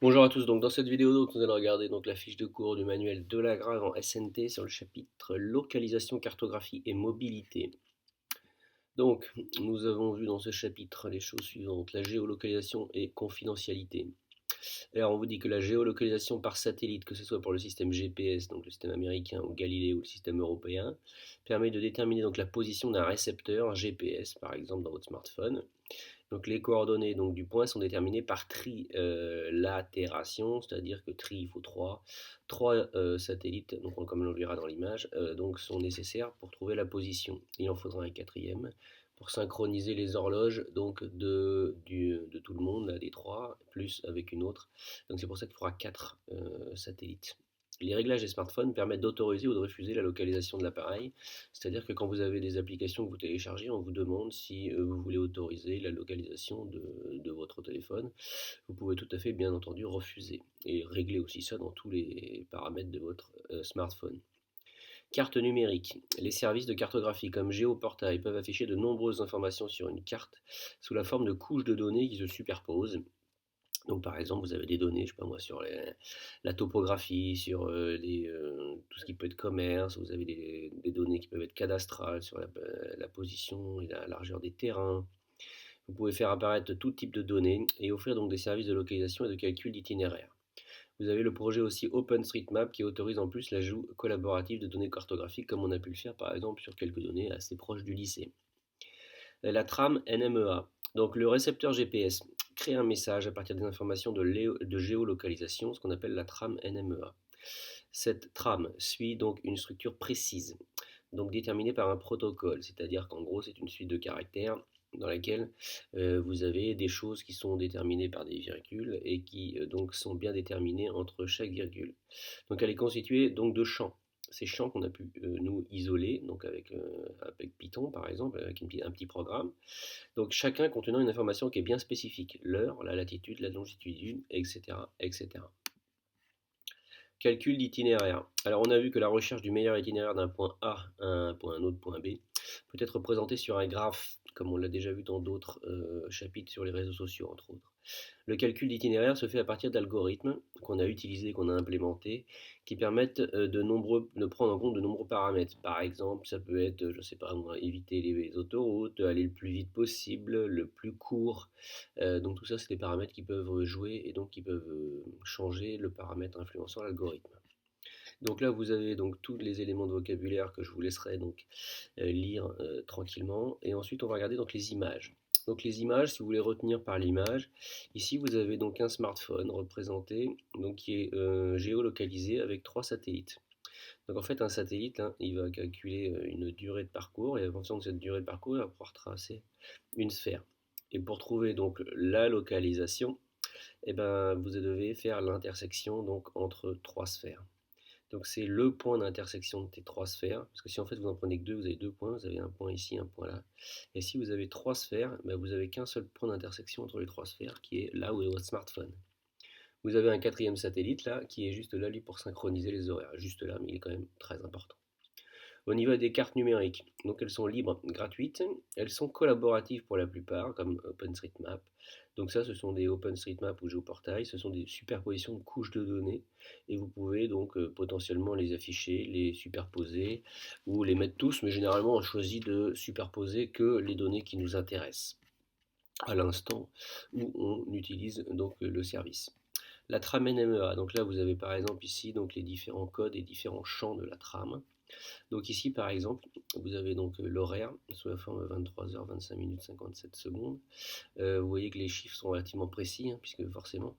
Bonjour à tous, donc dans cette vidéo nous allons regarder la fiche de cours du manuel de Lagrave en SNT sur le chapitre localisation, cartographie et mobilité. Donc nous avons vu dans ce chapitre les choses suivantes: la géolocalisation et confidentialité. Alors on vous dit que la géolocalisation par satellite, que ce soit pour le système GPS, donc le système américain, ou Galilée ou le système européen, permet de déterminer donc la position d'un récepteur, un GPS par exemple dans votre smartphone. Donc les coordonnées du point sont déterminées par trilatération, c'est-à-dire que il faut trois satellites, donc comme on le verra dans l'image, donc sont nécessaires pour trouver la position. Il en faudra un quatrième pour synchroniser les horloges de tout le monde, là, des trois, plus avec une autre. Donc c'est pour ça qu'il faudra quatre satellites. Les réglages des smartphones permettent d'autoriser ou de refuser la localisation de l'appareil. C'est-à-dire que quand vous avez des applications que vous téléchargez, on vous demande si vous voulez autoriser la localisation de votre téléphone. Vous pouvez tout à fait, bien entendu, refuser et régler aussi ça dans tous les paramètres de votre smartphone. Carte numérique. Les services de cartographie comme Géoportail peuvent afficher de nombreuses informations sur une carte sous la forme de couches de données qui se superposent. Donc par exemple, vous avez des données, je sais pas moi, sur la topographie, sur tout ce qui peut être commerce, vous avez des données qui peuvent être cadastrales sur la position et la largeur des terrains. Vous pouvez faire apparaître tout type de données et offrir donc des services de localisation et de calcul d'itinéraire. Vous avez le projet aussi OpenStreetMap qui autorise en plus l'ajout collaboratif de données cartographiques comme on a pu le faire par exemple sur quelques données assez proches du lycée. La trame NMEA. Donc le récepteur GPS crée un message à partir des informations de géolocalisation, ce qu'on appelle la trame NMEA. Cette trame suit donc une structure précise, donc déterminée par un protocole, c'est-à-dire qu'en gros c'est une suite de caractères dans laquelle vous avez des choses qui sont déterminées par des virgules et qui donc sont bien déterminées entre chaque virgule. Donc elle est constituée donc de champs. Ces champs qu'on a pu nous isoler, donc avec Python par exemple, avec un petit programme. Donc chacun contenant une information qui est bien spécifique, l'heure, la latitude, la longitude, etc., etc. Calcul d'itinéraire. Alors on a vu que la recherche du meilleur itinéraire d'un point A à un autre point B peut être représentée sur un graphe, comme on l'a déjà vu dans d'autres chapitres sur les réseaux sociaux entre autres. Le calcul d'itinéraire se fait à partir d'algorithmes qu'on a utilisés, qu'on a implémentés, qui permettent de prendre en compte de nombreux paramètres. Par exemple, ça peut être, je ne sais pas moi, éviter les autoroutes, aller le plus vite possible, le plus court. Donc tout ça, c'est des paramètres qui peuvent jouer et donc qui peuvent changer le paramètre influençant l'algorithme. Donc là, vous avez donc tous les éléments de vocabulaire que je vous laisserai donc lire tranquillement. Et ensuite, on va regarder donc les images. Donc les images, si vous voulez retenir par l'image, ici vous avez donc un smartphone représenté, donc qui est géolocalisé avec trois satellites. Donc en fait, un satellite, hein, il va calculer une durée de parcours et en fonction de cette durée de parcours, il va pouvoir tracer une sphère. Et pour trouver donc la localisation, eh ben, vous devez faire l'intersection donc entre trois sphères. Donc c'est le point d'intersection de tes trois sphères, parce que si en fait vous en prenez que deux, vous avez deux points, vous avez un point ici, un point là. Et si vous avez trois sphères, ben vous avez qu'un seul point d'intersection entre les trois sphères, qui est là où est votre smartphone. Vous avez un quatrième satellite là, qui est juste là, lui, pour synchroniser les horaires. Juste là, mais il est quand même très important. Au niveau des cartes numériques, donc elles sont libres, gratuites, elles sont collaboratives pour la plupart, comme OpenStreetMap. Donc ça, ce sont des OpenStreetMap ou GeoPortail, ce sont des superpositions de couches de données, et vous pouvez donc potentiellement les afficher, les superposer, ou les mettre tous, mais généralement on choisit de superposer que les données qui nous intéressent à l'instant où on utilise donc le service. La trame NMEA, donc là vous avez par exemple ici donc les différents codes et différents champs de la trame. Donc ici, par exemple, vous avez donc l'horaire sous la forme 23h 25 minutes 57 secondes. Vous voyez que les chiffres sont relativement précis, hein, puisque forcément,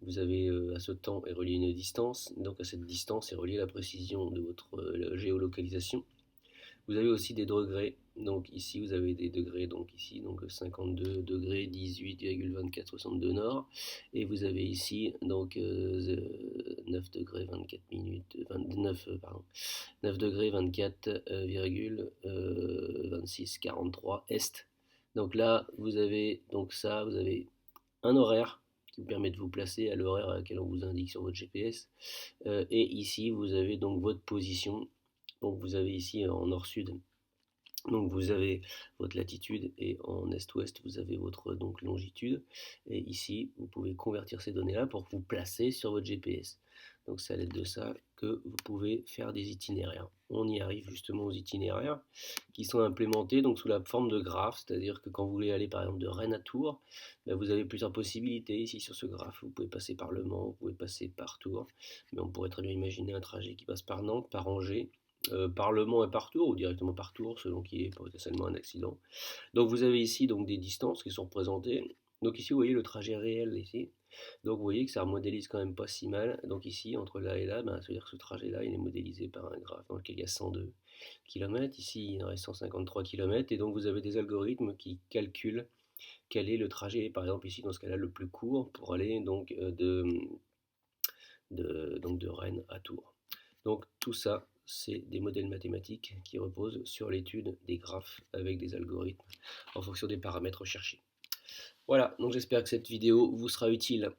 vous avez à ce temps est relié une distance. Donc à cette distance est reliée la précision de votre géolocalisation. Vous avez aussi des degrés. Donc ici, vous avez des degrés. Donc ici, donc 52 degrés 18,2462 nord. Et vous avez ici donc 9 degrés 24 minutes 29 pardon 9 degrés 24,2643 est. Donc là, vous avez donc ça, vous avez un horaire qui vous permet de vous placer à l'horaire à laquelle on vous indique sur votre GPS. Et ici, vous avez donc votre position. Donc vous avez ici en nord-sud Donc vous avez votre latitude et en est-ouest vous avez votre donc longitude et ici vous pouvez convertir ces données-là pour vous placer sur votre GPS. Donc c'est à l'aide de ça que vous pouvez faire des itinéraires. On y arrive justement aux itinéraires qui sont implémentés donc sous la forme de graphes, c'est-à-dire que quand vous voulez aller par exemple de Rennes à Tours, ben, vous avez plusieurs possibilités ici sur ce graphe. Vous pouvez passer par Le Mans, vous pouvez passer par Tours, mais on pourrait très bien imaginer un trajet qui passe par Nantes, par Angers, par Le Mans et par Tours, ou directement par Tours, selon qu'il y ait potentiellement un accident. Donc vous avez ici donc des distances qui sont représentées. Donc ici vous voyez le trajet réel ici. Donc vous voyez que ça modélise quand même pas si mal. Donc ici entre là et là, ben, c'est-à-dire que ce trajet-là il est modélisé par un graphe dans lequel il y a 102 km. Ici il en reste 153 km et donc vous avez des algorithmes qui calculent quel est le trajet, par exemple ici dans ce cas-là le plus court pour aller donc de Rennes à Tours. Donc tout ça, c'est des modèles mathématiques qui reposent sur l'étude des graphes avec des algorithmes en fonction des paramètres recherchés. Voilà, donc j'espère que cette vidéo vous sera utile.